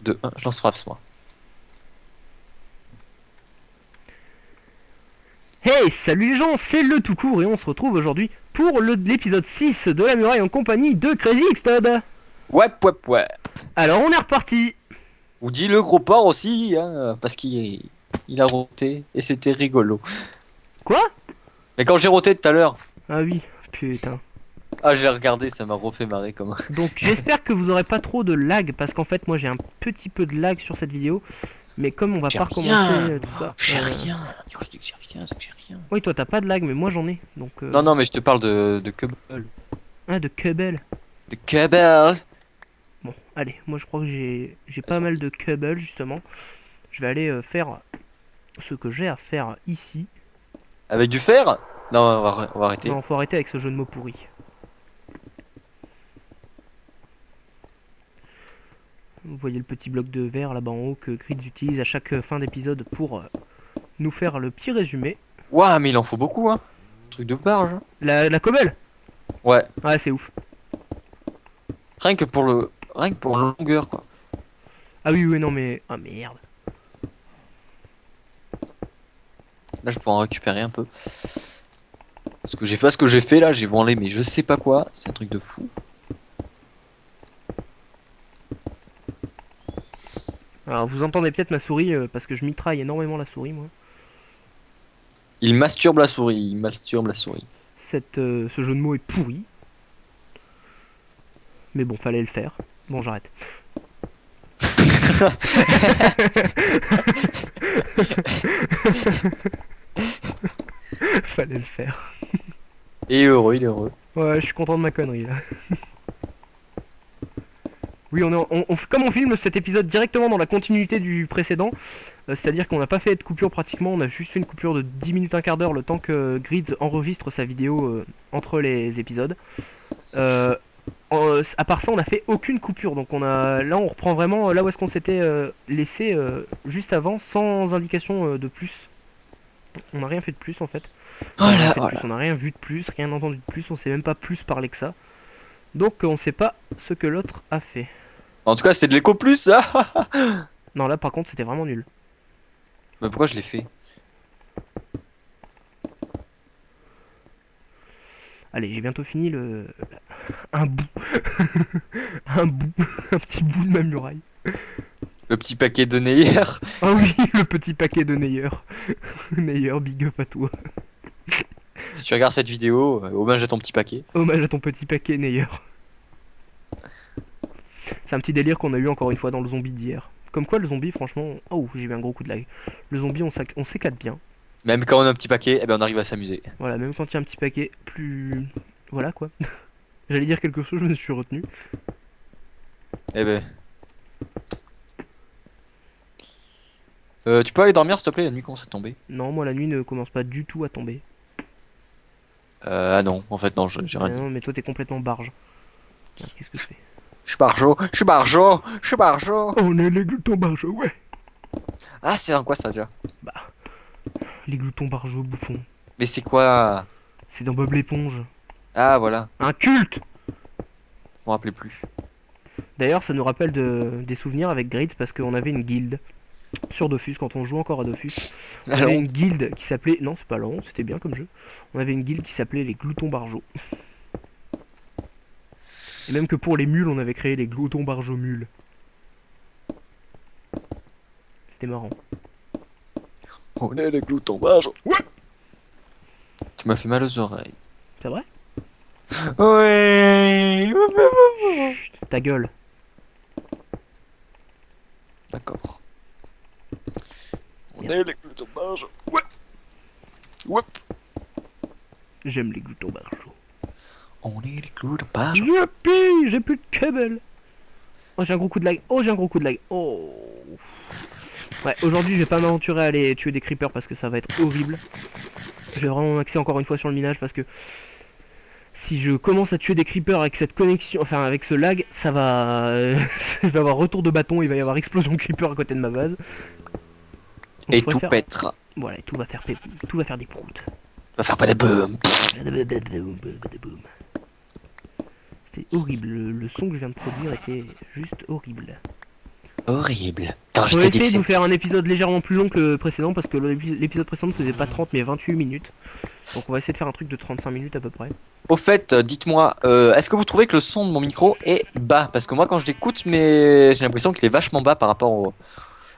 2, 1, je lance frappe moi. Hey, salut les gens, c'est le tout court et on se retrouve aujourd'hui pour l'épisode 6 de la muraille en compagnie de Crazy Xtod. Ouais. Alors on est reparti. Ou dit le gros porc aussi, hein, parce qu'il a roté et c'était rigolo. Quoi? Mais quand j'ai roté tout à l'heure, Ah oui, putain. ah j'ai regardé, ça m'a refait marrer comme. Donc j'espère que vous aurez pas trop de lag parce qu'en fait moi j'ai un petit peu de lag sur cette vidéo. Mais comme on va J'ai pas recommencer rien, tout ça... j'ai rien. Quand je dis que j'ai rien, c'est que j'ai rien. Oui toi t'as pas de lag mais moi j'en ai. Donc Non, mais je te parle de Cable. Ah de Cable. De Cable. Bon allez, moi je crois que j'ai pas mal de Cable justement. Je vais aller faire ce que j'ai à faire ici. Avec du fer? Non, on va arrêter. Non faut arrêter avec ce jeu de mots pourri. Vous voyez le petit bloc de verre là-bas en haut que Grids utilise à chaque fin d'épisode pour nous faire le petit résumé. Ouah, mais il en faut beaucoup, hein. Truc de barge. Hein. La Cobble. Ouais. Ouais c'est ouf. Rien que pour la longueur, quoi. Ah oui non mais... Ah merde. Là, je pourrais en récupérer un peu. Parce que j'ai fait ce que j'ai fait là, j'ai branlé, mais je sais pas quoi. C'est un truc de fou. Alors vous entendez peut-être ma souris parce que je mitraille énormément la souris moi. Il masturbe la souris. Ce jeu de mots est pourri. Mais bon fallait le faire. Bon j'arrête. Fallait le faire. Et heureux, il est heureux. Ouais je suis content de ma connerie là. Oui, comme on filme cet épisode directement dans la continuité du précédent, c'est-à-dire qu'on n'a pas fait de coupure pratiquement, on a juste fait une coupure de 10 minutes, un quart d'heure, le temps que Grids enregistre sa vidéo entre les épisodes. À part ça, on n'a fait aucune coupure, donc là on reprend vraiment là où est-ce qu'on s'était laissé juste avant, sans indication de plus. On n'a rien fait de plus en fait. On n'a rien vu de plus, rien entendu de plus, on sait même pas plus parler que ça. Donc on sait pas ce que l'autre a fait. En tout cas, c'était de l'écho plus, ça. Non là par contre c'était vraiment nul. Mais pourquoi je l'ai fait? Allez j'ai bientôt fini un bout. un bout. Un petit bout de ma muraille. Le petit paquet de Neyer. Ah oui le petit paquet de Neyer. Neyer big up à toi. Si tu regardes cette vidéo, hommage à ton petit paquet. Hommage à ton petit paquet Neyer. C'est un petit délire qu'on a eu encore une fois dans le zombie d'hier. Comme quoi le zombie franchement... Oh j'ai eu un gros coup de lag. Le zombie on s'éclate bien. Même quand on a un petit paquet, eh ben on arrive à s'amuser. Voilà même quand il y a un petit paquet plus... Voilà quoi. J'allais dire quelque chose je me suis retenu. Eh ben... tu peux aller dormir s'il te plaît, la nuit commence à tomber. Non moi la nuit ne commence pas du tout à tomber. Ah non, en fait non, j'ai rien dit. Non mais toi t'es complètement barge. Qu'est-ce que je fais? Je suis barjo. On est les gloutons barjots, ouais. Ah, c'est en quoi ça déjà? Bah, les gloutons barjots bouffons. Mais c'est quoi? C'est dans Bob l'éponge. Ah voilà, Un culte. je me rappelais plus. D'ailleurs ça nous rappelle des souvenirs avec Grids parce qu'on avait une guilde sur Dofus quand on joue encore à Dofus. On avait une guilde qui s'appelait... Non c'est pas long, c'était bien comme jeu. On avait une guilde qui s'appelait les gloutons barjots. Et même que pour les mules, on avait créé les gloutons barjots mules. C'était marrant. On est les gloutons barjo. Ouais. Tu m'as fait mal aux oreilles. C'est vrai? Ouais. Chut, ta gueule. D'accord. On Bien. est les gloutons barjo. J'aime les gloutons barjots. On est les gloutons barjo. Youpi, j'ai plus de câble. Oh j'ai un gros coup de lag. Oh. Ouais, aujourd'hui je vais pas m'aventurer à aller tuer des creepers parce que ça va être horrible. Je vais vraiment m'axer encore une fois sur le minage parce que si je commence à tuer des creepers avec cette connexion, enfin avec ce lag, ça va... il va y avoir retour de bâton, il va y avoir explosion de creeper à côté de ma base. Donc, Et je tout préfère- pètera. Voilà, et tout va faire des proutes. Va faire pas de boum. C'était horrible, le son que je viens de produire était juste horrible. Horrible. Quand On je va t'ai dit que essayer de c'est... vous faire un épisode légèrement plus long que le précédent parce que l'épisode précédent faisait pas 30 mais 28 minutes. Donc on va essayer de faire un truc de 35 minutes à peu près. Au fait, dites-moi, est-ce que vous trouvez que le son de mon micro est bas? Parce que moi, quand je l'écoute, mais j'ai l'impression qu'il est vachement bas par rapport au...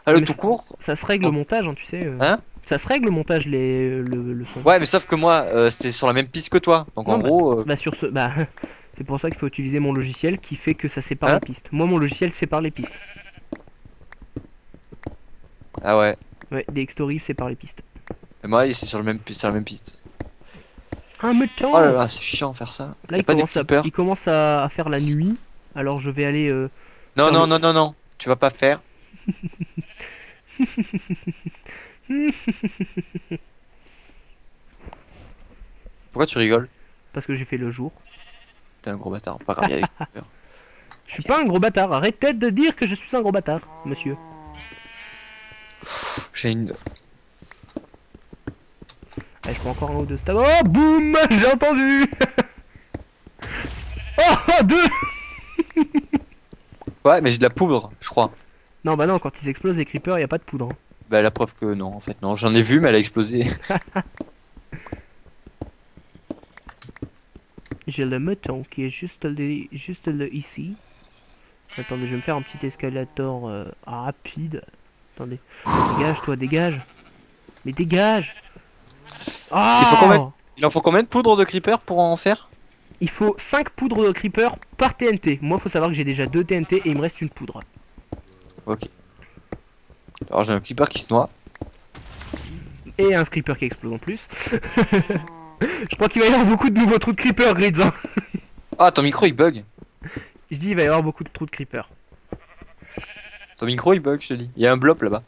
à le Mais tout court. Ça se règle au montage, hein, tu sais. Hein? Ça se règle au montage le son. Ouais, mais sauf que moi, c'est sur la même piste que toi. Donc en Non, gros... bah sur ce, bah c'est pour ça qu'il faut utiliser mon logiciel qui fait que ça sépare Hein? les pistes. Moi mon logiciel sépare les pistes. Ah ouais. Ouais, DxTory sépare les pistes. Et moi, c'est sur le même, sur la même piste. Ah mais Oh là là, c'est chiant de faire ça. Là Y a pas des creepers? il commence à faire la nuit. Alors je vais aller. Non, faire non, le- non, non, non. Tu vas pas faire. Pourquoi tu rigoles? Parce que j'ai fait le jour. T'es un gros bâtard. Pas grave, y a des creepers. Je suis pas un gros bâtard. Arrêtez de dire que je suis un gros bâtard, monsieur. J'ai une... Allez, je prends encore un ou deux stabs. Oh boum, j'ai entendu. Oh deux. Ouais, mais j'ai de la poudre, je crois. Non bah non, quand ils explosent les creepers, y a pas de poudre. Hein. Bah la preuve que non, en fait non. J'en ai vu, mais elle a explosé. J'ai le mouton qui est juste là ici. Attendez, je vais me faire un petit escalator rapide. Attendez. Dégage toi, dégage. Mais dégage. Ah, Il faut combien... Il en faut combien de poudre de creeper pour en faire? il faut 5 poudres de creeper par TNT. Moi, faut savoir que j'ai déjà 2 TNT et il me reste une poudre. Ok. Alors j'ai un creeper qui se noie. Et un creeper qui explose en plus. Je crois qu'il va y avoir beaucoup de nouveaux trous de creeper, Grids. Hein. Ah, ton micro il bug. Je dis il va y avoir beaucoup de trous de creeper. Ton micro il bug, je te dis. Il y a un blob là-bas.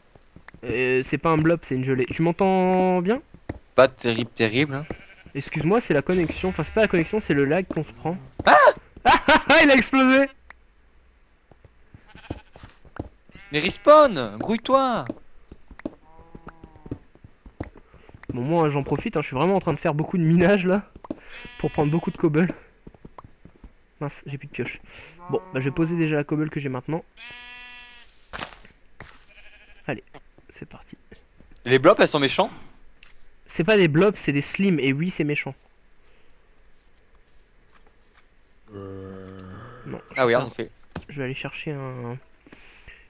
C'est pas un blob, c'est une gelée. Tu m'entends bien? Pas terrible, terrible. Hein. Excuse-moi, c'est la connexion. Enfin, c'est pas la connexion, c'est le lag qu'on se prend. Ah, il a explosé. Mais respawn, grouille-toi. Bon, moi j'en profite, hein, je suis vraiment en train de faire beaucoup de minage là. Pour prendre beaucoup de cobble. Mince, j'ai plus de pioche. Bon, bah je vais poser déjà la cobble que j'ai maintenant. Allez, c'est parti. Les blobs elles sont méchants. C'est pas des blobs, c'est des slims. Et oui, c'est méchant. Non, Ah oui, je, en effet. je vais aller chercher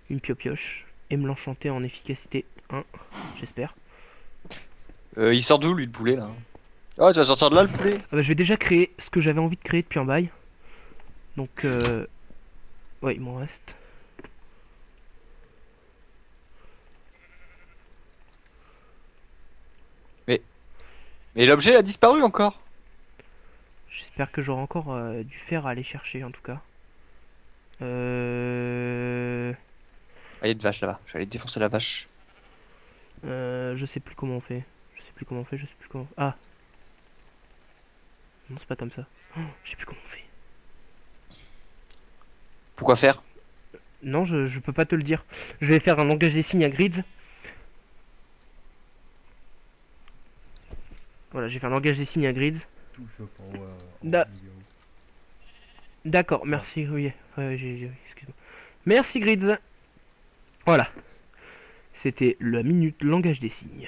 une pioche et me l'enchanter en efficacité 1, j'espère. Il sort d'où lui le poulet là? Oh, tu vas sortir de là le poulet? Ah bah, je vais déjà créer ce que j'avais envie de créer depuis un bail. Donc, ouais, il m'en reste. Mais l'objet a disparu encore. J'espère que j'aurai encore du fer à aller chercher en tout cas. Ah, il y a une vache là-bas. J'allais défoncer la vache. Je sais plus comment on fait. Je sais plus comment on fait, je sais plus comment. Ah! Non, c'est pas comme ça. Oh, je sais plus comment on fait. Pourquoi faire? Non, je peux pas te le dire. Je vais faire un langage des signes à grids. Voilà, j'ai fait un langage des signes à grids. Tout sauf en, Da- vidéo. D'accord, merci, oui. Excuse-moi. Merci grids. Voilà. C'était la minute langage des signes.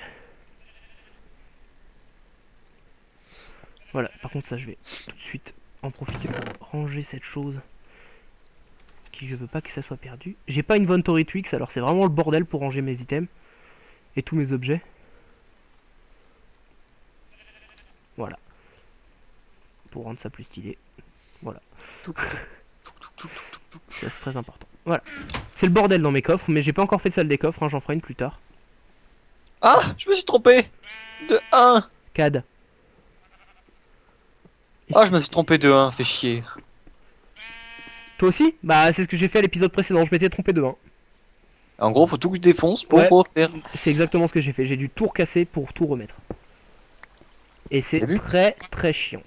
Voilà, par contre ça je vais tout de suite en profiter pour ranger cette chose qui je veux pas que ça soit perdu. J'ai pas inventory Twix, alors c'est vraiment le bordel pour ranger mes items et tous mes objets. Voilà. Pour rendre ça plus stylé. Voilà. Ça c'est très important. Voilà. C'est le bordel dans mes coffres, mais j'ai pas encore fait de salle des coffres, hein, j'en ferai une plus tard. Ah, je me suis trompé. De 1. CAD. Ah, je me suis trompé de 1, fait chier. Toi aussi? Bah c'est ce que j'ai fait à l'épisode précédent, je m'étais trompé de 1. En gros, faut tout que je défonce pour Ouais. refaire. C'est exactement ce que j'ai fait, j'ai dû tout recasser pour tout remettre. Et c'est T'as vu très très chiant.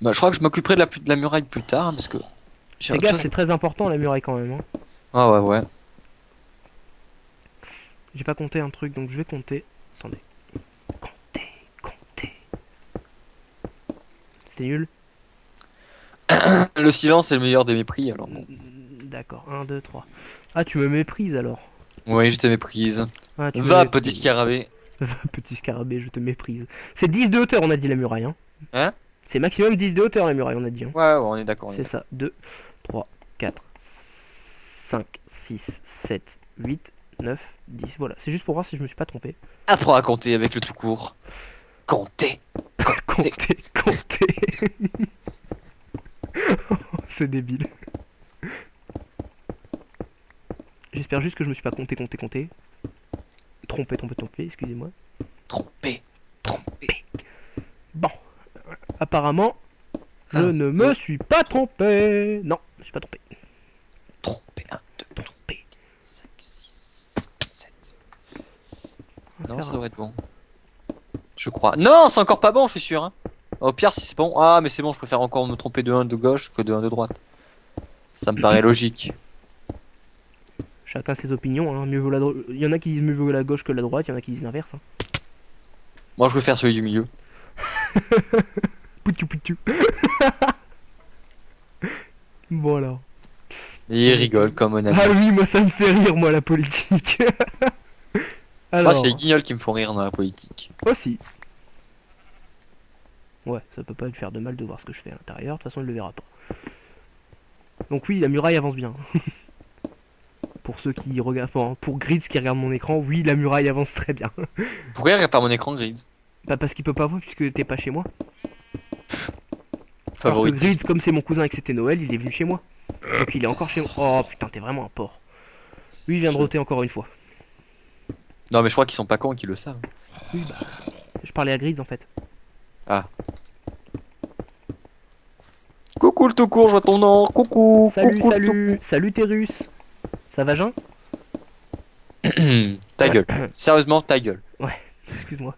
Bah, je crois que je m'occuperai de la muraille plus tard, hein, parce que... j'ai Les autre gars, chose. c'est très important la muraille quand même. Hein. Ah ouais, ouais. J'ai pas compté un truc, donc je vais compter. Attendez. Compter. C'était nul. Le silence est le meilleur des mépris, alors bon. D'accord, 1, 2, 3. Ah, tu me méprises alors. Oui, je te méprise. Ah, tu me Va, petit méprises. scarabée. Petit scarabée, je te méprise. C'est 10 de hauteur, on a dit la muraille. Hein. Hein? C'est maximum 10 de hauteur la muraille, on a dit. Hein. Ouais, on est d'accord. C'est ça. 2, 3, 4, 5, 6, 7, 8, 9, 10. Voilà, c'est juste pour voir si je me suis pas trompé. Apprends à compter avec le tout court. Compter. Comptez, comptez. C'est débile. J'espère juste que je me suis pas compté. Trompé, excusez-moi. Tromper. Bon. Apparemment, je Un, ne me deux. suis pas trompé. Non, je suis pas trompé. Tromper. 1, 2, Trompé. 5, 6, 7. On va Non, faire ça un- devrait être bon. Je crois. Non, c'est encore pas bon, je suis sûr. Hein. Au pire, si c'est bon. Ah, mais c'est bon, je préfère encore me tromper de 1 de gauche que de 1 de droite. Ça me paraît logique. Chacun ses opinions. Hein. Il y en a qui disent mieux vaut la gauche que la droite, il y en a qui disent l'inverse. Hein. Moi, je vais faire celui du milieu. Poutou poutou. Bon alors. Et il rigole comme un ami. Ah oui, moi ça me fait rire, moi, la politique. Moi, Alors, c'est les guignols qui me font rire dans la politique. aussi. Ouais, ça peut pas lui faire de mal de voir ce que je fais à l'intérieur, de toute façon il le verra pas. Donc oui, la muraille avance bien. Pour ceux qui regardent, enfin, pour Grids qui regarde mon écran, oui, la muraille avance très bien. Pourquoi il faire mon écran gris? Bah parce qu'il peut pas voir puisque t'es pas chez moi. Alors que Favorite. Grids, comme c'est mon cousin et que c'était Noël, il est venu chez moi. Donc il est encore chez moi. Oh putain, t'es vraiment un porc. Lui, il vient de roter encore une fois. Non, mais je crois qu'ils sont pas cons, qu'ils le savent. Oui, bah, je parlais à Grids en fait. Coucou le tout court, je vois ton nom. Coucou. Salut, coucou salut, salut Terrus. Ça va, Jean? Ta gueule. Sérieusement, ta gueule. Excuse-moi.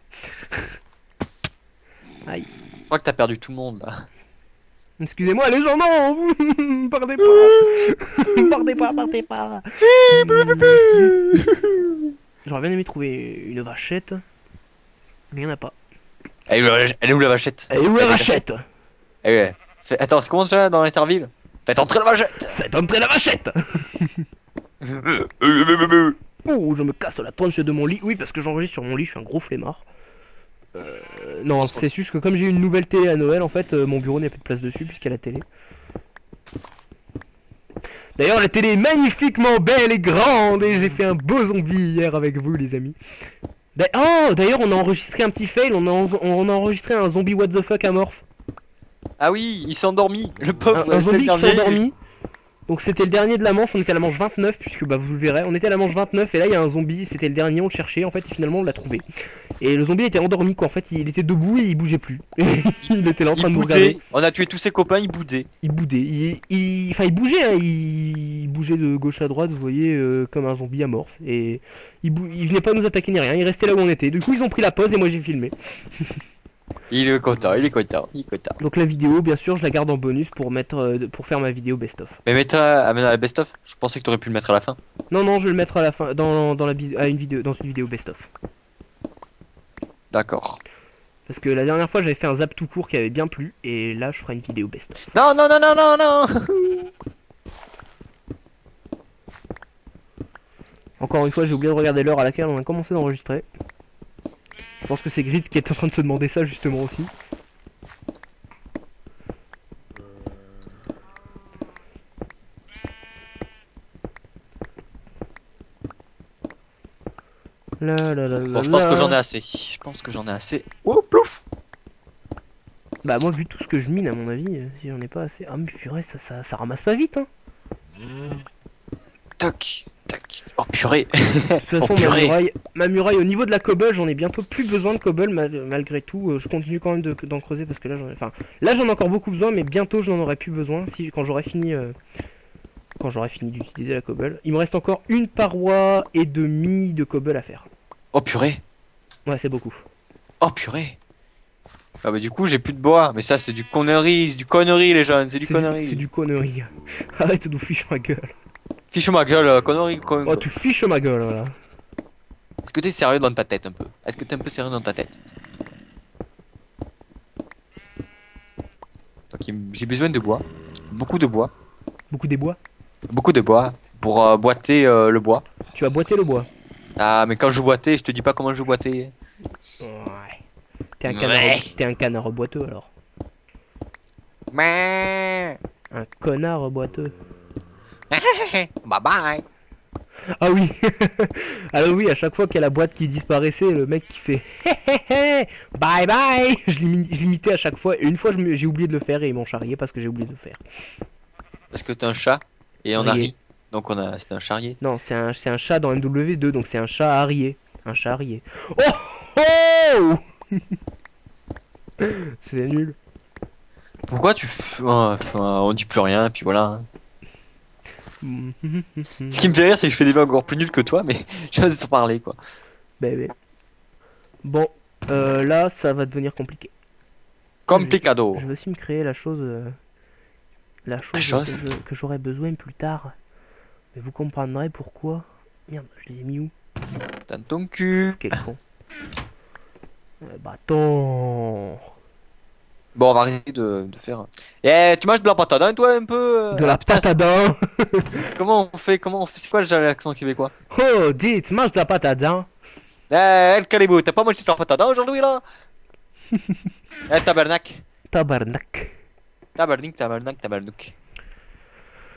Je crois que t'as perdu tout le monde là. Excusez-moi les gens, non. Partez pas. Partez pas. J'aurais bien aimé trouver une vachette. Mais y'en a pas. Elle est où la vachette? Et où la vachette? Attends, c'est comment déjà dans l'interville? Faites entrer la vachette. Faites entrer la vachette. Oh, je me casse la tronche de mon lit. Oui, parce que j'enregistre sur mon lit, je suis un gros flemmard. Non, c'est juste que comme j'ai eu une nouvelle télé à Noël, en fait, mon bureau n'a plus de place dessus puisqu'il y a la télé. D'ailleurs, la télé est magnifiquement belle et grande et j'ai fait un beau zombie hier avec vous, les amis. D'ailleurs, on a enregistré un petit fail, on a enregistré un zombie what the fuck amorphe. Ah oui, il s'est endormi. Le pauvre, Un c'était zombie le qui s'est dernier. endormi. Donc c'était le dernier de la manche, on était à la manche 29 puisque bah vous le verrez, on était à la manche 29 et là il y a un zombie, c'était le dernier, on le cherchait en fait et finalement on l'a trouvé. Et le zombie était endormi quoi, en fait il était debout et il bougeait plus. Il était là en train Il de nous regarder. boudait. On a tué tous ses copains, il boudait. Il boudait, enfin il bougeait, hein, il bougeait de gauche à droite, vous voyez, comme un zombie amorphe. Et il venait pas nous attaquer ni rien, il restait là où on était. Du coup ils ont pris la pause et moi j'ai filmé. Il est content, il est content, il est content. Donc la vidéo, bien sûr, je la garde en bonus pour mettre, pour faire ma vidéo best-of. Mais mets-la à la best-of. Je pensais que t'aurais pu le mettre à la fin. Non, je vais le mettre à la fin, dans une vidéo best-of. D'accord. Parce que la dernière fois j'avais fait un zap tout court qui avait bien plu, et là je ferai une vidéo best-of. Non, non, non, non, non, non. Encore une fois, j'ai oublié de regarder l'heure à laquelle on a commencé d'enregistrer. Je pense que c'est Grid qui est en train de se demander ça justement aussi. Bon, je pense que j'en ai assez. Je pense que j'en ai assez. Oh, plouf. Bah moi vu tout ce que je mine à mon avis, si j'en ai pas assez... Ah mais purée, ça ramasse pas vite hein. Tac, tac. Oh purée. De toute façon Oh, purée. ma muraille au niveau de la cobble, j'en ai bientôt plus besoin de cobble malgré tout. Je continue quand même d'en creuser parce que là j'en ai encore beaucoup besoin, mais bientôt je n'en aurai plus besoin quand j'aurai fini d'utiliser la cobble. Il me reste encore une paroi et demie de cobble à faire. Oh purée. Ouais, c'est beaucoup. Oh purée. Ah bah du coup j'ai plus de bois. Mais ça c'est du connerie, les jeunes, c'est du connerie. C'est du connerie. Arrête de nous ficher ma gueule. Fiche ma gueule, connerie, Oh, tu fiches ma gueule là. Est-ce que t'es sérieux dans ta tête un peu? Est-ce que t'es un peu sérieux dans ta tête? Donc j'ai besoin de bois. beaucoup de bois. Beaucoup des bois. Beaucoup de bois pour boiter le bois. Tu as boité le bois. Ah, mais quand je boitais, je te dis pas comment je boitais. Ouais. T'es un Ouais. t'es un canard boiteux alors. Bye Un connard boiteux. bye. Ah oui. Alors oui, à chaque fois qu'il y a la boîte qui disparaissait, le mec qui fait bye bye. Je l'imitais à chaque fois. Et une fois, j'ai oublié de le faire et ils m'ont charrié parce que j'ai oublié de le faire. Parce que t'es un chat et on a Riez. ri. Donc c'était un charrier. Non, c'est un chat dans MW2, donc c'est un chat arrié. Un chat arrié. Oh oh. C'est nul. Pourquoi on dit plus rien, puis voilà. Ce qui me fait rire, c'est que je fais des blagues encore plus nulles que toi, mais j'ose t'en parler, quoi. Bébé. Bon, là, ça va devenir compliqué. Complicado. Je vais aussi me créer la chose chose que j'aurai besoin plus tard. Mais vous comprendrez pourquoi. Merde, je les ai mis où? Dans ton cul. Quel con. Bâton. Bon, on va arrêter de faire. Eh, tu manges de la patate, hein, toi, un peu De la putain, patate à dents. Comment on fait? C'est quoi déjà l'accent québécois? Oh, dites, mange de la patate à dents. Eh, El Calibou, t'as pas mangé de la patate hein, aujourd'hui, là? Eh, tabarnak. Tabarnak. Tabarnak.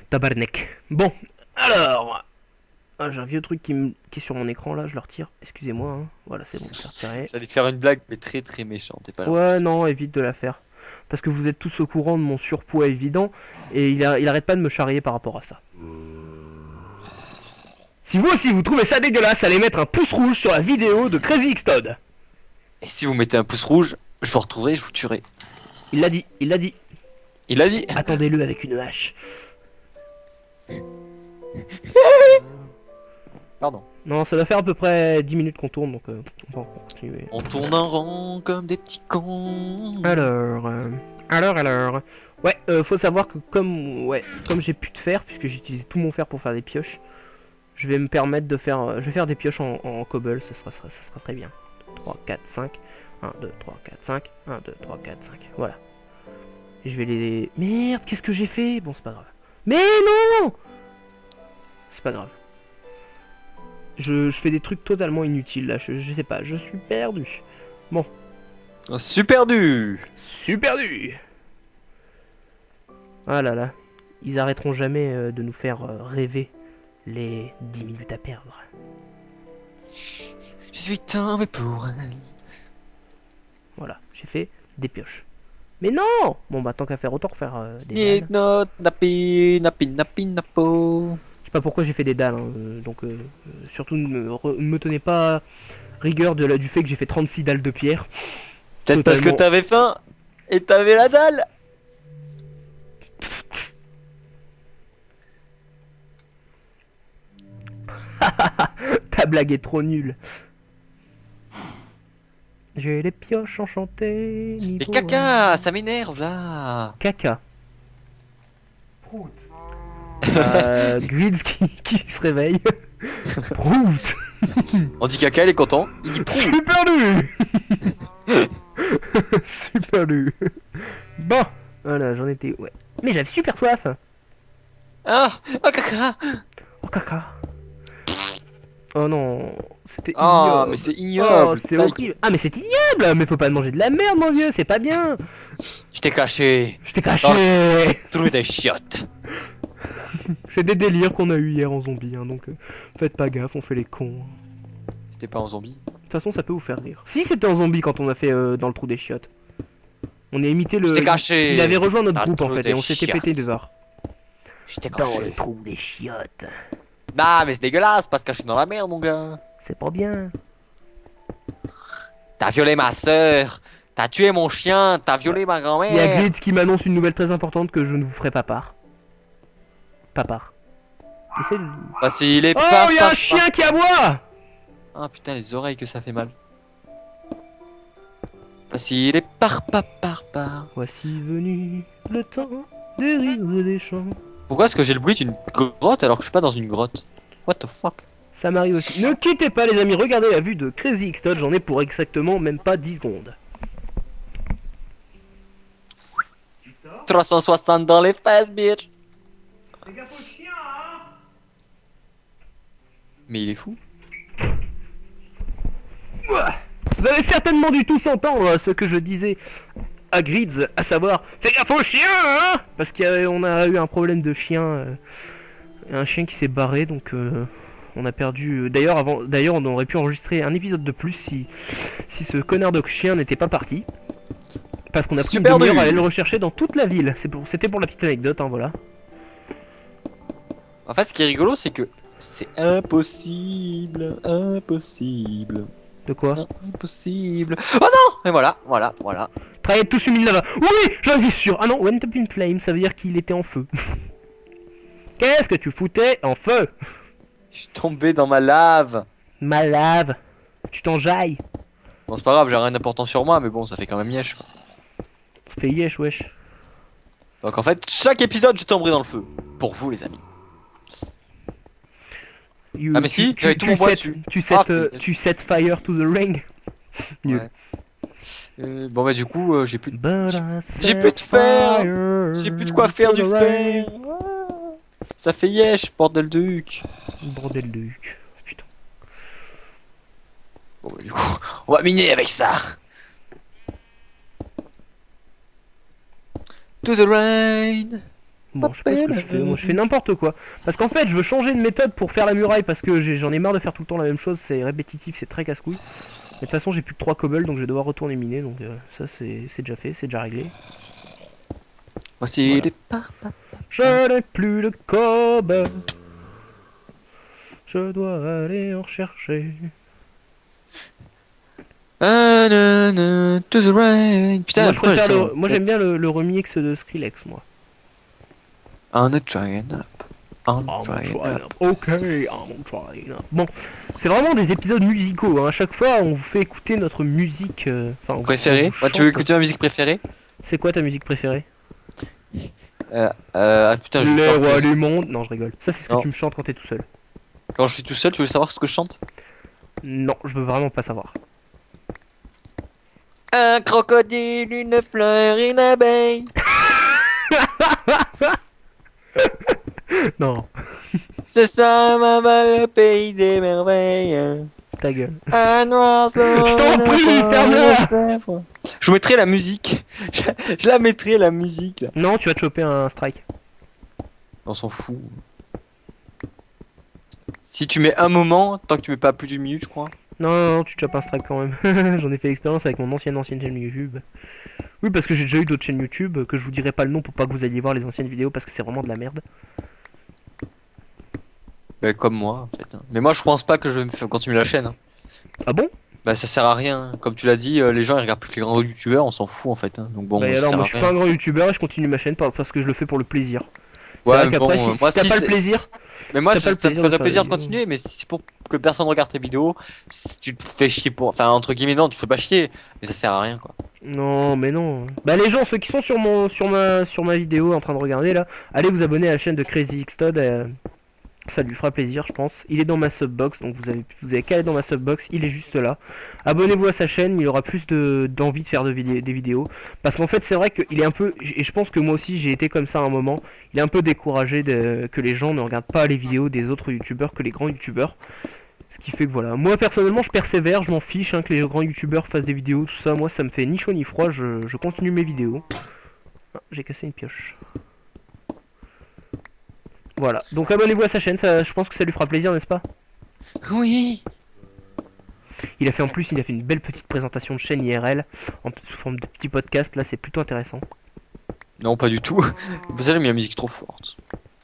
Tabarnak. Bon, alors. Ah, j'ai un vieux truc qui est sur mon écran là, je le retire. Excusez-moi, hein. Voilà, c'est bon, c'est retiré. J'allais te faire une blague, mais très très méchante, t'es pas là. Ouais, non, évite de la faire. Parce que vous êtes tous au courant de mon surpoids évident. Et il arrête pas de me charrier par rapport à ça. Si vous aussi vous trouvez ça dégueulasse, allez mettre un pouce rouge sur la vidéo de Crazy X Todd. Et si vous mettez un pouce rouge, je vous retrouverai, je vous tuerai. Il l'a dit, il l'a dit. Il a dit. Attendez-le avec une hache. Pardon. Non, ça doit faire à peu près 10 minutes qu'on tourne, donc on va continuer. On tourne en rond comme des petits cons. Alors. Ouais, faut savoir que comme j'ai plus de fer, puisque j'ai utilisé tout mon fer pour faire des pioches, je vais me permettre de faire, je vais faire des pioches en cobble, ça sera très bien. 3, 4, 5, 1, 2, 3, 4, 5, 1, 2, 3, 4, 5, voilà. Et je vais les... Merde, qu'est-ce que j'ai fait? Bon, c'est pas grave. Mais non! C'est pas grave. Je fais des trucs totalement inutiles là, je sais pas, je suis perdu. Bon. Super du. Super dur. Ah là là, ils arrêteront jamais de nous faire rêver les 10 minutes à perdre. Je suis tombé pour elle. Voilà, j'ai fait des pioches. Mais non! Bon bah tant qu'à faire, autant refaire des dalles. Sneak note, napi, napo. Je sais pas pourquoi j'ai fait des dalles, hein, donc surtout ne me tenez pas rigueur du fait que j'ai fait 36 dalles de pierre. Peut-être parce que t'avais faim et t'avais la dalle. Ta blague est trop nulle. J'ai les pioches enchantées. Et caca, ça m'énerve là. Caca. Grids qui se réveille. Prout. On dit caca, il est content. Il dit prout. Super nu. Super nu. Bon, voilà, j'en étais. Ouais. Mais j'avais super soif. Ah, oh caca. Oh caca. Oh non, c'était Ah, ignoble. mais c'est ignoble. Oh, c'est horrible. Ah, mais c'est ignoble. Mais faut pas manger de la merde, mon vieux, c'est pas bien. Je t'ai caché. Je t'ai caché. Trou des chiottes. C'est des délires qu'on a eu hier en zombie, hein, donc faites pas gaffe, on fait les cons. C'était pas en zombie. De toute façon, ça peut vous faire rire. Si, c'était en zombie quand on a fait dans le trou des chiottes. On a imité le. Je t'ai caché. Il avait rejoint notre Dans le groupe en trou fait, des et on s'était pété chiottes. des arts. Je t'ai Dans le caché. trou des chiottes. Bah, mais c'est dégueulasse, pas se cacher dans la merde, mon gars. C'est pas bien. T'as violé ma sœur. T'as tué mon chien. T'as violé ma Il y a grand-mère. Glitz qui m'annonce une nouvelle très importante que je ne vous ferai pas part. Pas part. Essaye de- Bah, s'il est Oh, pas. il y a un chien qui aboie. Ah putain, les oreilles que ça fait mal. Bah, s'il est par. Voici venu le temps des rires et des chants. Pourquoi est-ce que j'ai le bruit d'une grotte alors que je suis pas dans une grotte? What the fuck? Ça m'arrive aussi. Ne quittez pas les amis, regardez la vue de Crazy X Todd, j'en ai pour exactement même pas 10 secondes. Tu tords? 360 dans les fesses, bitch. Fais gaffe au chien, hein. Mais il est fou. Vous avez certainement dû tous entendre ce que je disais à Grids, à savoir fais gaffe au chien, hein, parce qu'on a eu un problème de chien, un chien qui s'est barré, donc on a perdu. D'ailleurs, on aurait pu enregistrer un épisode de plus si ce connard de chien n'était pas parti, parce qu'on a pris une Super demi-heure à aller nul. le rechercher dans toute la ville. C'était pour la petite anecdote, hein, voilà. En fait, ce qui est rigolo, c'est que c'est impossible, impossible, De quoi? impossible. Oh non! Et voilà. Travaillez tous sur 1000 lava. Oui, j'en suis sûr. Ah non, went up in flame, ça veut dire qu'il était en feu. Qu'est-ce que tu foutais en feu? Je suis tombé dans ma lave. Ma lave. Tu t'enjailles. Bon, c'est pas grave, j'ai rien d'important sur moi, mais bon, ça fait quand même yesh, quoi. Ça fait yesh, wesh. Donc en fait, chaque épisode, je tomberai dans le feu. Pour vous, les amis. Ah, mais si, j'avais tout mon bois dessus. Tu Ah, tu set fire to the ring. Mieux. Ouais. Bon, bah, du coup, j'ai plus de. But I J'ai set plus de fer. fire J'ai plus de quoi faire to du the fer. ring. Ça fait yesh, bordel de huc. Bordel de huc. Putain. Bon, bah, du coup, on va miner avec ça. To the rain. Bon, je sais pas ce que je fais. Moi, je fais n'importe quoi. Parce qu'en fait, je veux changer de méthode pour faire la muraille parce que j'en ai marre de faire tout le temps la même chose. C'est répétitif, c'est très casse-couille. Mais de toute façon, j'ai plus que 3 cobbles donc je vais devoir retourner miner. Donc ça, c'est déjà fait, c'est déjà réglé. Voici Voilà. les pas. Je n'ai plus de cobble. Je dois aller en rechercher. To the rain. Putain, Moi, je pourquoi préfère j'ai ça le... en Moi tête? j'aime bien le remix de Skrillex, moi. On a trying up. On I'm trying trying up. up. Ok, I'm trying up. Bon, c'est vraiment des épisodes musicaux. Hein. À chaque fois, on vous fait écouter notre musique. Enfin, Préféré? on vous Tu veux chante. écouter ma musique préférée? C'est quoi ta musique préférée? Ah putain, je Les vais rois du monde. Non, je rigole. Ça, c'est ce que Non. tu me chantes quand t'es tout seul. Quand je suis tout seul, tu veux savoir ce que je chante? Non, je veux vraiment pas savoir. Un crocodile, une fleur, une abeille. Non, C'est ça, maman, le pays des merveilles. ta gueule. Un oiseau. Je t'en prie, ferme-la. Je vous mettrai la musique. Je la mettrai, la musique, là. Non, tu vas te choper un strike. On s'en fout. Si tu mets un moment, tant que tu mets pas plus d'une minute, je crois. Non, non, tu te chopes un strike quand même. J'en ai fait l'expérience avec mon ancienne chaîne YouTube. Oui, parce que j'ai déjà eu d'autres chaînes YouTube que je vous dirai pas le nom pour pas que vous alliez voir les anciennes vidéos parce que c'est vraiment de la merde. Bah, comme moi, en fait. Hein. Mais moi, je pense pas que je vais me faire continuer la chaîne. Hein. Ah bon? Bah, ça sert à rien. Comme tu l'as dit, les gens ils regardent plus que les grands youtubeurs, on s'en fout en fait. Hein. Donc bon, Bah ça alors, sert moi à je suis rien. pas un grand youtubeur et je continue ma chaîne parce que je le fais pour le plaisir. C'est Ouais, vrai mais bon, qu'après, si moi t'as si, pas le c'est- plaisir, Mais moi, t'as pas le ça me plaisir de ferait faire plaisir des de continuer, mais si c'est pour que personne regarde tes vidéos, si tu te fais chier pour. Enfin, entre guillemets, non, tu te fais pas chier, mais ça sert à rien quoi. non, mais non. Bah les gens, ceux qui sont sur ma vidéo en train de regarder là, allez vous abonner à la chaîne de Crazy X Todd. Ça lui fera plaisir, je pense. Il est dans ma subbox, donc vous avez qu'à aller dans ma subbox, il est juste là. Abonnez-vous à sa chaîne, il aura plus d'envie de faire des vidéos. Parce qu'en fait, c'est vrai qu'il est un peu, et je pense que moi aussi j'ai été comme ça à un moment, il est un peu découragé que les gens ne regardent pas les vidéos des autres youtubeurs que les grands youtubeurs. Ce qui fait que voilà, moi personnellement je persévère, je m'en fiche hein, que les grands youtubeurs fassent des vidéos, tout ça, moi ça me fait ni chaud ni froid, je continue mes vidéos. Ah, j'ai cassé une pioche. Voilà, donc abonnez-vous à sa chaîne, je pense que ça lui fera plaisir, n'est-ce pas? Oui. Il a fait en plus, il a fait une belle petite présentation de chaîne IRL, sous forme de petit podcast, là c'est plutôt intéressant. Non, pas du tout. Ça, j'ai mis la musique trop forte.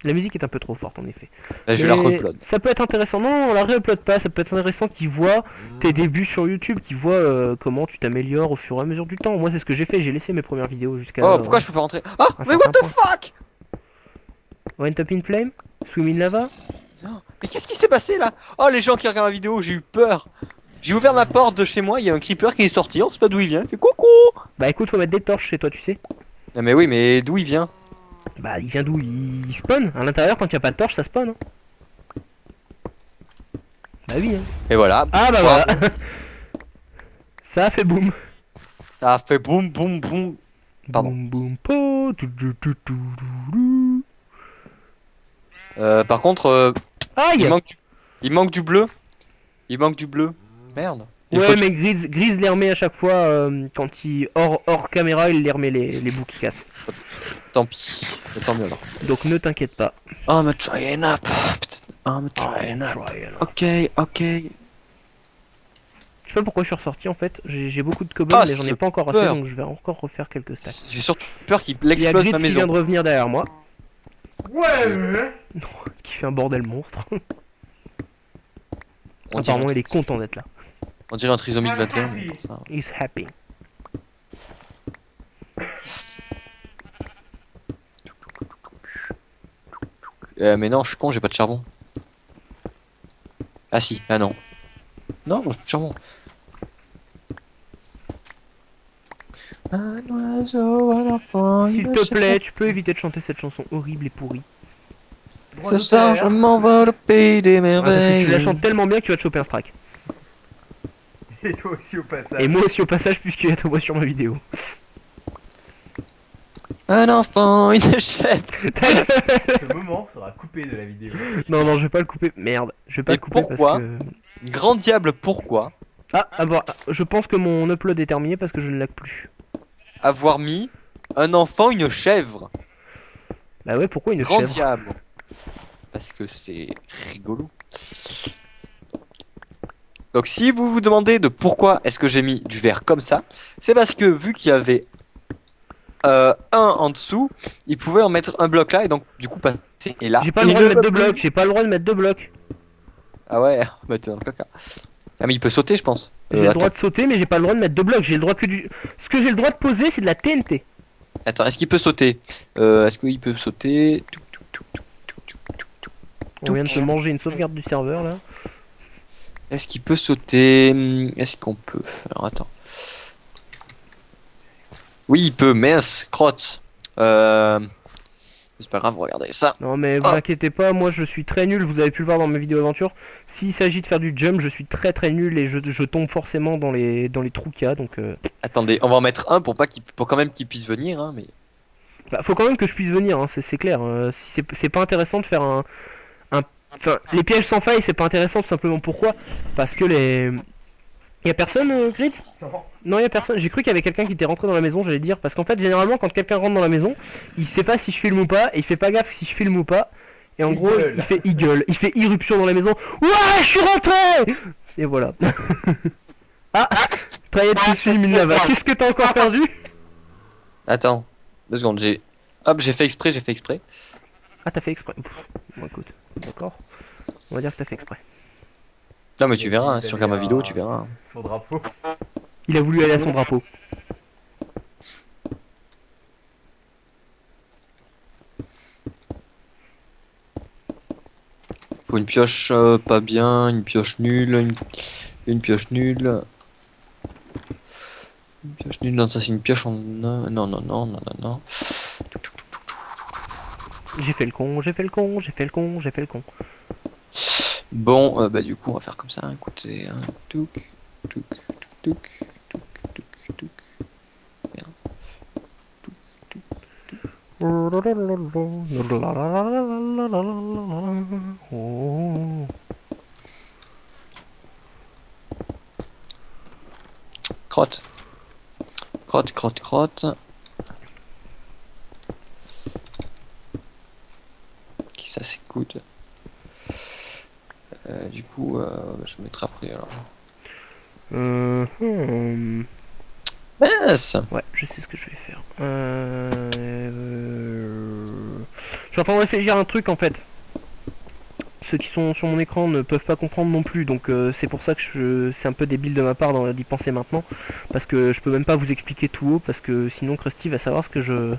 La musique est un peu trop forte en effet. Là, je vais la Mais reupload. ça peut être intéressant, non, on la réupload pas, ça peut être intéressant qu'ils voient tes débuts sur YouTube, qu'ils voient comment tu t'améliores au fur et à mesure du temps. Moi c'est ce que j'ai fait, j'ai laissé mes premières vidéos jusqu'à... Oh, pourquoi je peux pas rentrer? Ah, un mais what certain the fuck? Went up in flame? Swim in lava? Non, mais qu'est-ce qui s'est passé là? Oh, les gens qui regardent ma vidéo, j'ai eu peur. J'ai ouvert ma porte de chez moi, il y a un creeper qui est sorti, on sait pas d'où il vient, il fait coucou. Bah écoute, faut mettre des torches chez toi, tu sais. Non, mais oui, mais d'où il vient? Bah il vient d'où? Il spawn à l'intérieur quand il y a pas de torche, ça spawn. Hein. Bah oui. Hein. Et voilà. Ah bah Bravo. voilà. Ça a fait boum. Ça a fait boum boum boum. Pardon. Boum, boum, po, tu. Par contre, Aïe! il manque du bleu. Il manque du bleu. Merde. Il Ouais, faut mais Grise les remet à chaque fois quand il. Hors caméra, il les remet les bouts qui cassent. Tant pis. Tant mieux alors. Donc ne t'inquiète pas. I'm trying up. I'm trying up. Ok, ok. Je sais pas pourquoi je suis ressorti en fait. J'ai beaucoup de cobbles, Ah, mais j'en ai c'est pas encore assez, peur. donc je vais encore refaire quelques stacks. J'ai surtout peur qu'il Il y a explose Gritz ma qui vient maison. de revenir derrière moi, Ouais. qui fait un bordel monstre. On dirait, Apparemment, il est content d'être là. on dirait un trisomique 21. Mais pour ça. He's happy. Mais non, je suis con, j'ai pas de charbon. Ah si, ah non. Non, j'ai plus de charbon. Un oiseau à la fin, S'il te plaît, tu peux éviter de chanter cette chanson horrible et pourrie. Ce soir, je m'envole au pays des Parce que tu merveilles. la chantes tellement bien que tu vas te choper un strike. Et toi aussi au passage. Et moi aussi au passage, puisqu'il y a ta voix sur ma vidéo. Un enfant, une chaîne. Ce moment sera coupé de la vidéo. Non, non, je vais pas le couper. Merde, je vais pas Et le couper pourquoi parce que. Grand diable, pourquoi Bon, je pense que mon upload est terminé parce que je ne lag plus. avoir mis un enfant, une chèvre? Bah ouais, pourquoi une Grand chèvre? diable. Parce que c'est rigolo. Donc si vous vous demandez de pourquoi est-ce que j'ai mis du verre comme ça, c'est parce que vu qu'il y avait un en dessous, il pouvait en mettre un bloc là et donc du coup passer et là. J'ai pas le il droit de ne mettre peut deux plus. blocs, j'ai pas le droit de mettre deux blocs. Ah ouais, bah t'es dans le caca. Ah mais il peut sauter je pense. J'ai le Attends, droit de sauter, mais j'ai pas le droit de mettre deux blocs. J'ai le droit que du. Ce que j'ai le droit de poser, c'est de la TNT. attends, est-ce qu'il peut sauter? Est-ce qu'il peut sauter? On vient de se manger une sauvegarde du serveur là. Est-ce qu'il peut sauter? Est-ce qu'on peut? Alors attends. Oui, il peut, mince, crotte. C'est pas grave, regardez ça. Non mais vous inquiétez pas, moi je suis très nul, vous avez pu le voir dans mes vidéos aventure. S'il s'agit de faire du jump, je suis très nul et je tombe forcément dans les trous qu'il y a, donc Attendez, on va en mettre un pour pas pour quand même qu'il puisse venir, hein, mais. bah, faut quand même que je puisse venir, hein, c'est clair. Si c'est pas intéressant de faire enfin, les pièges sans faille, c'est pas intéressant tout simplement. Pourquoi? Parce que les... Y'a personne, Grid? Non. Non, y'a personne. J'ai cru qu'il y avait quelqu'un qui était rentré dans la maison, j'allais dire. Parce qu'en fait, généralement, quand quelqu'un rentre dans la maison, il sait pas si je filme ou pas, et il fait pas gaffe si je filme ou pas. Et en Il gros, gueule. il gueule, il fait irruption dans la maison. Ouais, je suis rentré! Et voilà. Ah! Trajet de suis Milnava. Qu'est-ce que t'as encore perdu? Attends, 2 secondes, j'ai. Hop, j'ai fait exprès, j'ai fait exprès. Ah, t'as fait exprès. Bon, écoute, d'accord. On va dire que t'as fait exprès. Non, mais tu verras, hein, si tu regardes ma vidéo, tu verras. Son drapeau. Il a voulu aller à son drapeau. Faut une pioche pas bien, une pioche nulle, une pioche nulle. Une pioche nulle, non, ça c'est une pioche en. Non, non, non, non, non, non. J'ai fait le con, j'ai fait le con, j'ai fait le con, j'ai fait le con. Bon, bah du coup, on va faire comme ça, écoutez. Hein. Touc, touc, touc, touc, touc, touc, touc. Merde. Oh. Crotte. Crotte, crotte, crotte. Ok, ça c'est good. Du coup, je mettrai après alors. Mince! Ouais, je sais ce que je vais faire. Je suis en train de réfléchir à un truc en fait. Ceux qui sont sur mon écran ne peuvent pas comprendre non plus, donc c'est pour ça que c'est un peu débile de ma part d'y penser maintenant, parce que je peux même pas vous expliquer tout haut, parce que sinon Krusty va savoir ce que je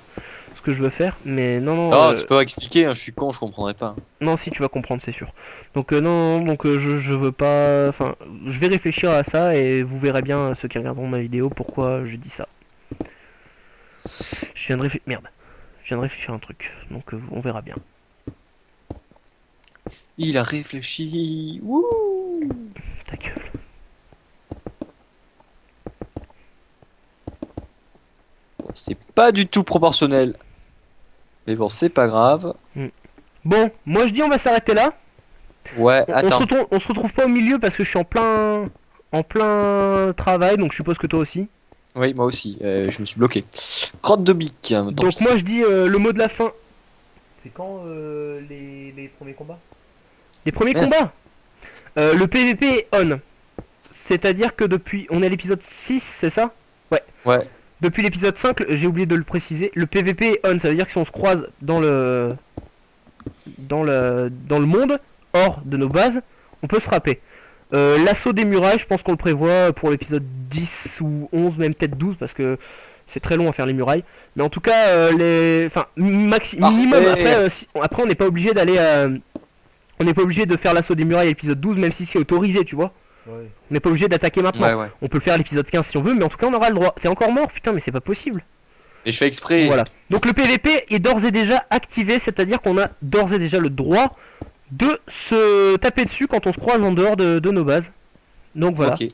veux faire. Mais non, non. Oh, tu peux expliquer, hein, je suis con, je comprendrai pas. Non, si tu vas comprendre, c'est sûr. Donc non, donc je veux pas. Enfin, je vais réfléchir à ça et vous verrez bien ceux qui regarderont ma vidéo pourquoi je dis ça. Je viens de réfléchir. Merde. Je viens de réfléchir à un truc. Donc on verra bien. Il a réfléchi. Wouh! Ta gueule. Bon, c'est qui est pas du tout proportionnel. Mais bon, c'est pas grave. Bon, moi je dis on va s'arrêter là. Ouais, On attends. on se retrouve pas au milieu parce que je suis en plein travail, donc je suppose que toi aussi. Oui, moi aussi, je me suis bloqué. Crotte de bique. Tant Donc pis. moi je dis le mot de la fin. C'est quand les premiers combats? Les premiers Yes. combats. Le PVP est on. C'est-à-dire que depuis... On est à l'épisode 6, c'est ça? Ouais. Depuis l'épisode 5, j'ai oublié de le préciser, le PVP est on. Ça veut dire que si on se croise dans le monde, hors de nos bases, on peut se frapper. L'assaut des murailles, je pense qu'on le prévoit pour l'épisode 10 ou 11, même peut-être 12, parce que c'est très long à faire les murailles. Mais en tout cas, enfin, minimum. Parfait. Après, on n'est pas obligé d'aller... On n'est pas obligé de faire l'assaut des murailles à l'épisode 12, même si c'est autorisé, tu vois. Ouais. On n'est pas obligé d'attaquer maintenant. Ouais, ouais. On peut le faire à l'épisode 15 si on veut, mais en tout cas, on aura le droit. T'es encore mort? Putain, mais c'est pas possible. Et je fais exprès. Voilà. Donc le PVP est d'ores et déjà activé, c'est-à-dire qu'on a d'ores et déjà le droit de se taper dessus quand on se croise en dehors de nos bases. Donc voilà. Ok.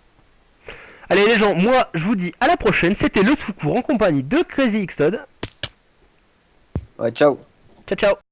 Allez les gens, moi je vous dis à la prochaine. C'était le Secours en compagnie de Crazy Xtod. Ouais, ciao. Ciao ciao.